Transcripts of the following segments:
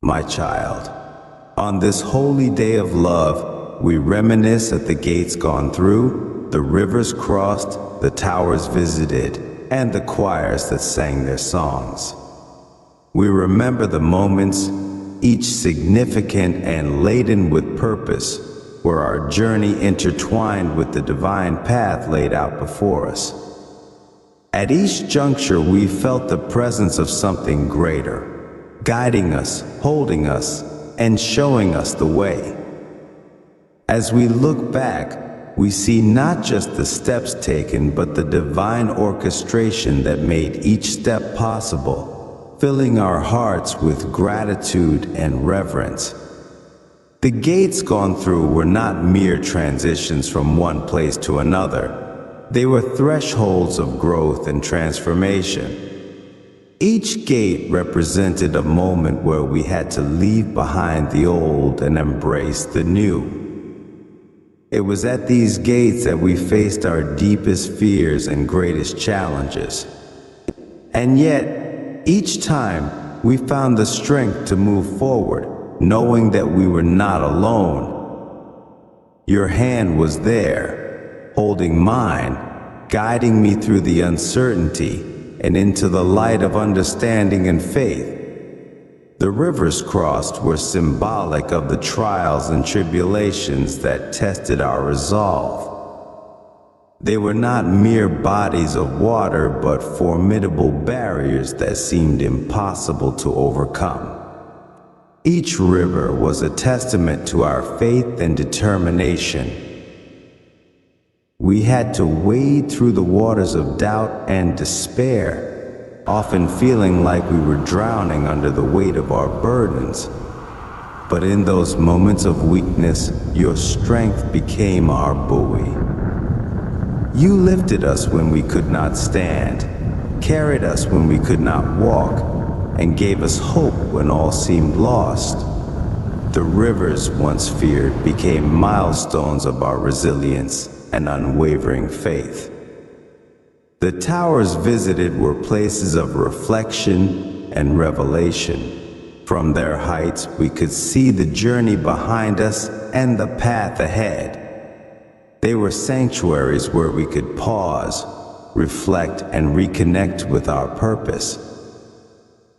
My child, on this holy day of love, we reminisce at the gates gone through, the rivers crossed, the towers visited, and the choirs that sang their songs. We remember the moments, each significant and laden with purpose, where our journey intertwined with the divine path laid out before us. At each juncture, we felt the presence of something greater, guiding us, holding us, and showing us the way. As we look back, we see not just the steps taken, but the divine orchestration that made each step possible, filling our hearts with gratitude and reverence. The gates gone through were not mere transitions from one place to another. They were thresholds of growth and transformation. Each gate represented a moment where we had to leave behind the old and embrace the new. It was at these gates that we faced our deepest fears and greatest challenges. And yet, each time, we found the strength to move forward, knowing that we were not alone. Your hand was there, holding mine, guiding me through the uncertainty and into the light of understanding and faith. The rivers crossed were symbolic of the trials and tribulations that tested our resolve. They were not mere bodies of water, but formidable barriers that seemed impossible to overcome. Each river was a testament to our faith and determination. We had to wade through the waters of doubt and despair, often feeling like we were drowning under the weight of our burdens. But in those moments of weakness, your strength became our buoy. You lifted us when we could not stand, carried us when we could not walk, and gave us hope when all seemed lost. The rivers once feared became milestones of our resilience and unwavering faith. The towers visited were places of reflection and revelation. From their heights, we could see the journey behind us and the path ahead. They were sanctuaries where we could pause, reflect, and reconnect with our purpose.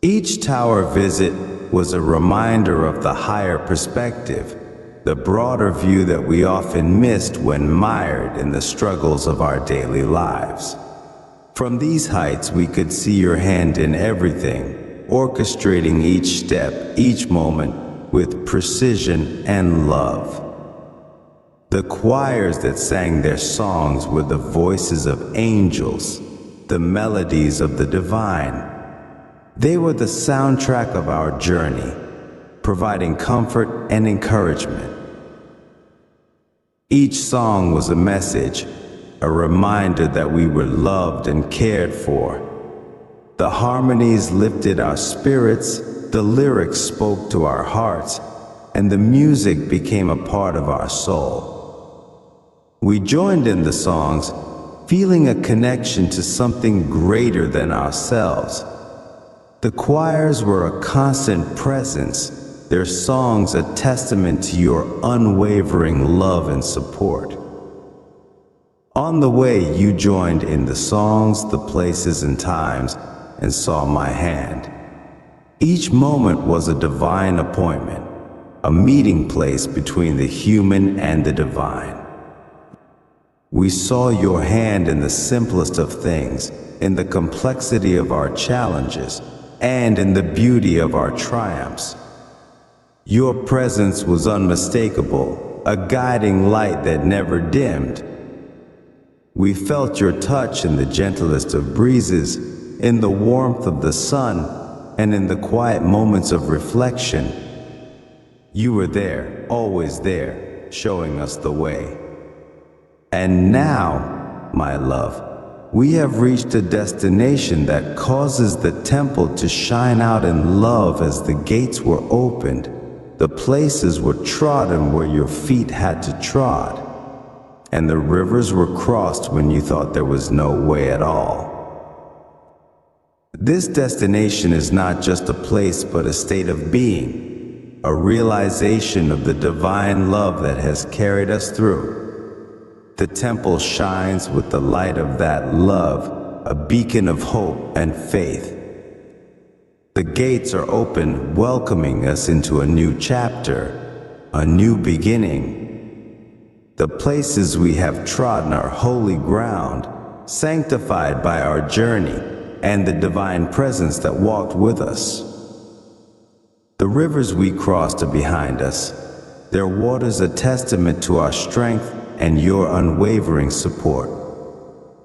Each tower visit was a reminder of the higher perspective, the broader view that we often missed when mired in the struggles of our daily lives. From these heights, we could see your hand in everything, orchestrating each step, each moment, with precision and love. The choirs that sang their songs were the voices of angels, the melodies of the divine. They were the soundtrack of our journey, providing comfort and encouragement. Each song was a message, a reminder that we were loved and cared for. The harmonies lifted our spirits, the lyrics spoke to our hearts, and the music became a part of our soul. We joined in the songs, feeling a connection to something greater than ourselves. The choirs were a constant presence, their songs a testament to your unwavering love and support. On the way, you joined in the songs, the places and times, and saw my hand. Each moment was a divine appointment, a meeting place between the human and the divine. We saw your hand in the simplest of things, in the complexity of our challenges, and in the beauty of our triumphs. Your presence was unmistakable, a guiding light that never dimmed. We felt your touch in the gentlest of breezes, in the warmth of the sun, and in the quiet moments of reflection. You were there, always there, showing us the way. And now, my love, we have reached a destination that causes the temple to shine out in love as the gates were opened, the places were trodden where your feet had to trod, and the rivers were crossed when you thought there was no way at all. This destination is not just a place but a state of being, a realization of the divine love that has carried us through. The temple shines with the light of that love, a beacon of hope and faith. The gates are open, welcoming us into a new chapter, a new beginning. The places we have trodden are holy ground, sanctified by our journey and the divine presence that walked with us. The rivers we crossed are behind us, their waters a testament to our strength and your unwavering support.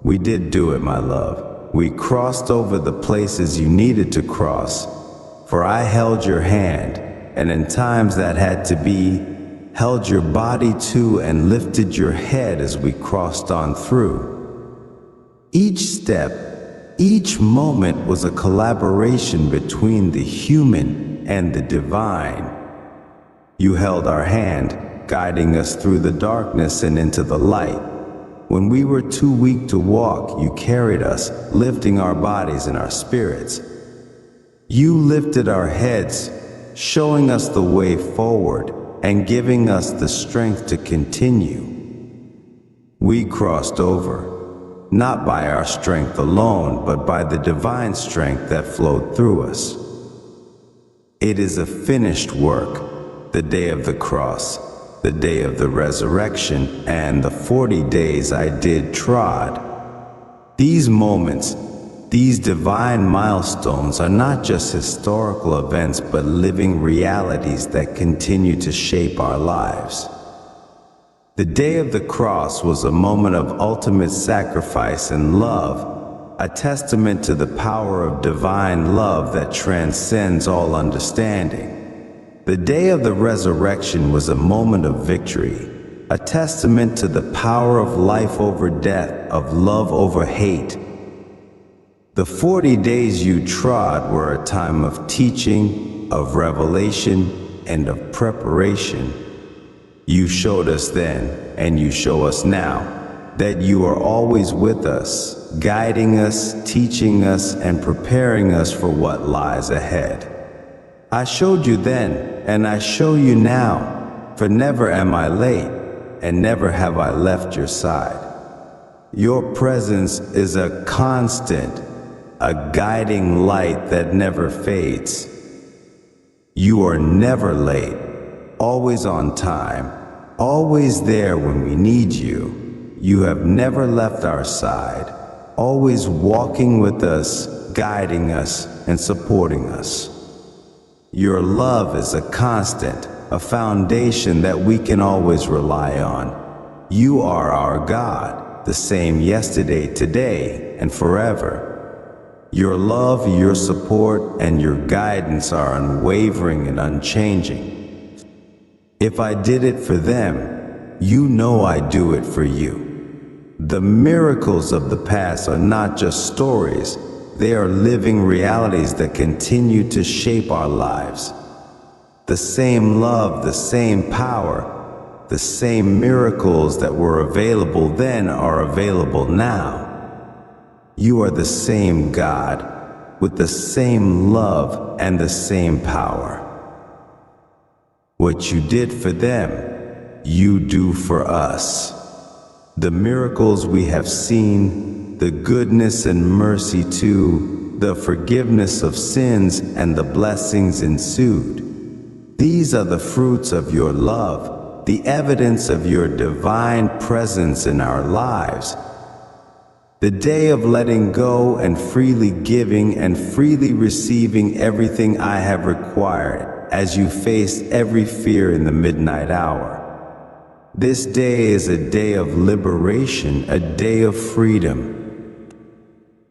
We did do it, my love. We crossed over the places you needed to cross, for I held your hand, and in times that had to be, held your body too and lifted your head as we crossed on through. Each step, each moment was a collaboration between the human and the divine. You held our hand, guiding us through the darkness and into the light. When we were too weak to walk, you carried us, lifting our bodies and our spirits. You lifted our heads, showing us the way forward and giving us the strength to continue. We crossed over, not by our strength alone, but by the divine strength that flowed through us. It is a finished work, the day of the cross, the day of the resurrection, and the 40 days I did trod. These moments, these divine milestones are not just historical events, but living realities that continue to shape our lives. The day of the cross was a moment of ultimate sacrifice and love, a testament to the power of divine love that transcends all understanding. The day of the resurrection was a moment of victory, a testament to the power of life over death, of love over hate. The 40 days you trod were a time of teaching, of revelation, and of preparation. You showed us then, and you show us now, that you are always with us, guiding us, teaching us, and preparing us for what lies ahead. I showed you then, and I show you now, for never am I late, and never have I left your side. Your presence is a constant, a guiding light that never fades. You are never late, always on time, always there when we need you. You have never left our side, always walking with us, guiding us, and supporting us. Your love is a constant, a foundation that we can always rely on. You are our God, the same yesterday, today, and forever. Your love, your support, and your guidance are unwavering and unchanging. If I did it for them, you know I do it for you. The miracles of the past are not just stories. They are living realities that continue to shape our lives. The same love, the same power, the same miracles that were available then are available now. You are the same God, with the same love and the same power. What you did for them, you do for us. The miracles we have seen, the goodness and mercy too, the forgiveness of sins and the blessings ensued. These are the fruits of your love, the evidence of your divine presence in our lives. The day of letting go and freely giving and freely receiving everything I have required as you faced every fear in the midnight hour. This day is a day of liberation, a day of freedom.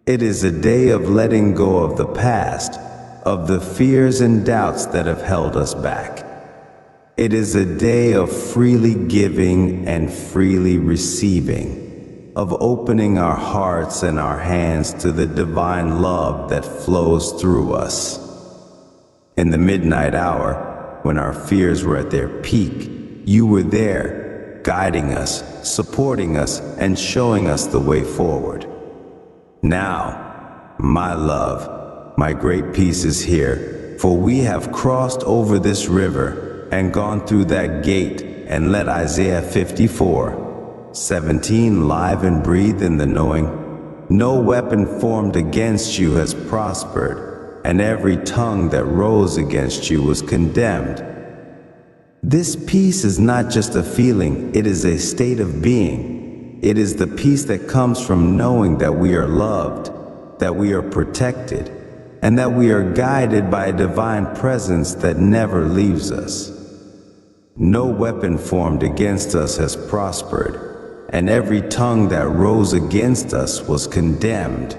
It is a day of letting go of the past, of the fears and doubts that have held us back. It is a day of freely giving and freely receiving, of opening our hearts and our hands to the divine love that flows through us. In the midnight hour, when our fears were at their peak, you were there, guiding us, supporting us, and showing us the way forward. Now, my love, my great peace is here, for we have crossed over this river and gone through that gate, and let Isaiah 54:17 live and breathe in the knowing. No weapon formed against you has prospered, and every tongue that rose against you was condemned. This peace is not just a feeling, it is a state of being. It is the peace that comes from knowing that we are loved, that we are protected, and that we are guided by a divine presence that never leaves us. No weapon formed against us has prospered, and every tongue that rose against us was condemned.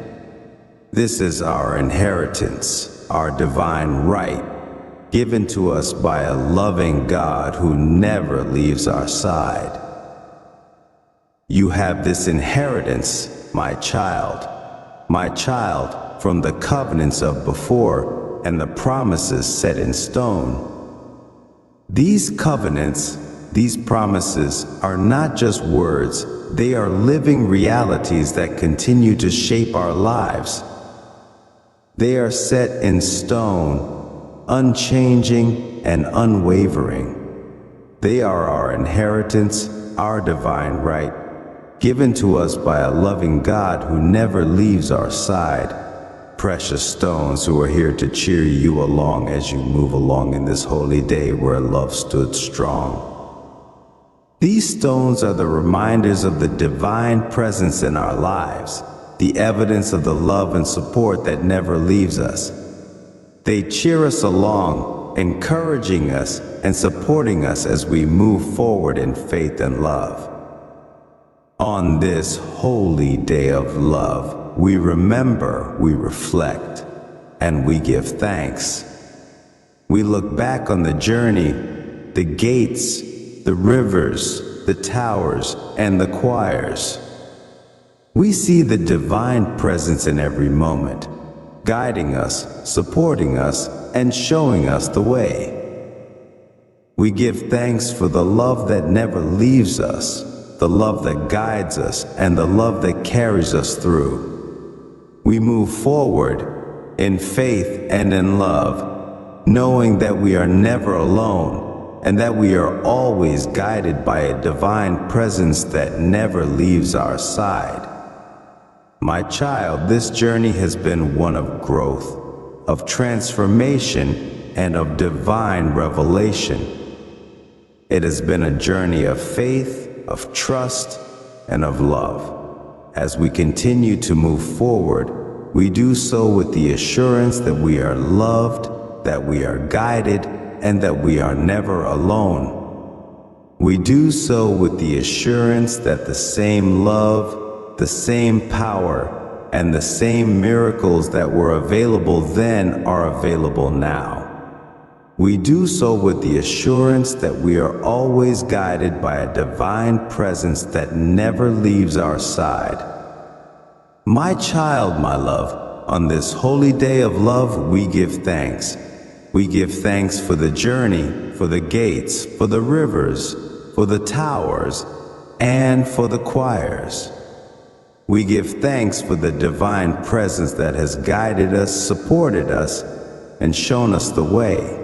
This is our inheritance, our divine right, given to us by a loving God who never leaves our side. You have this inheritance, my child, from the covenants of before and the promises set in stone. These covenants, these promises are not just words, they are living realities that continue to shape our lives. They are set in stone, unchanging and unwavering. They are our inheritance, our divine right, given to us by a loving God who never leaves our side. Precious stones who are here to cheer you along as you move along in this holy day where love stood strong. These stones are the reminders of the divine presence in our lives, the evidence of the love and support that never leaves us. They cheer us along, encouraging us and supporting us as we move forward in faith and love. On this holy day of love, we remember, we reflect, and we give thanks. We look back on the journey, the gates, the rivers, the towers, and the choirs. We see the divine presence in every moment, guiding us, supporting us, and showing us the way. We give thanks for the love that never leaves us, the love that guides us, and the love that carries us through. We move forward in faith and in love, knowing that we are never alone and that we are always guided by a divine presence that never leaves our side. My child, this journey has been one of growth, of transformation, and of divine revelation. It has been a journey of faith, of trust, and of love. As we continue to move forward, we do so with the assurance that we are loved, that we are guided, and that we are never alone. We do so with the assurance that the same love, the same power, and the same miracles that were available then are available now. We do so with the assurance that we are always guided by a divine presence that never leaves our side. My child, my love, on this holy day of love, we give thanks. We give thanks for the journey, for the gates, for the rivers, for the towers, and for the choirs. We give thanks for the divine presence that has guided us, supported us, and shown us the way.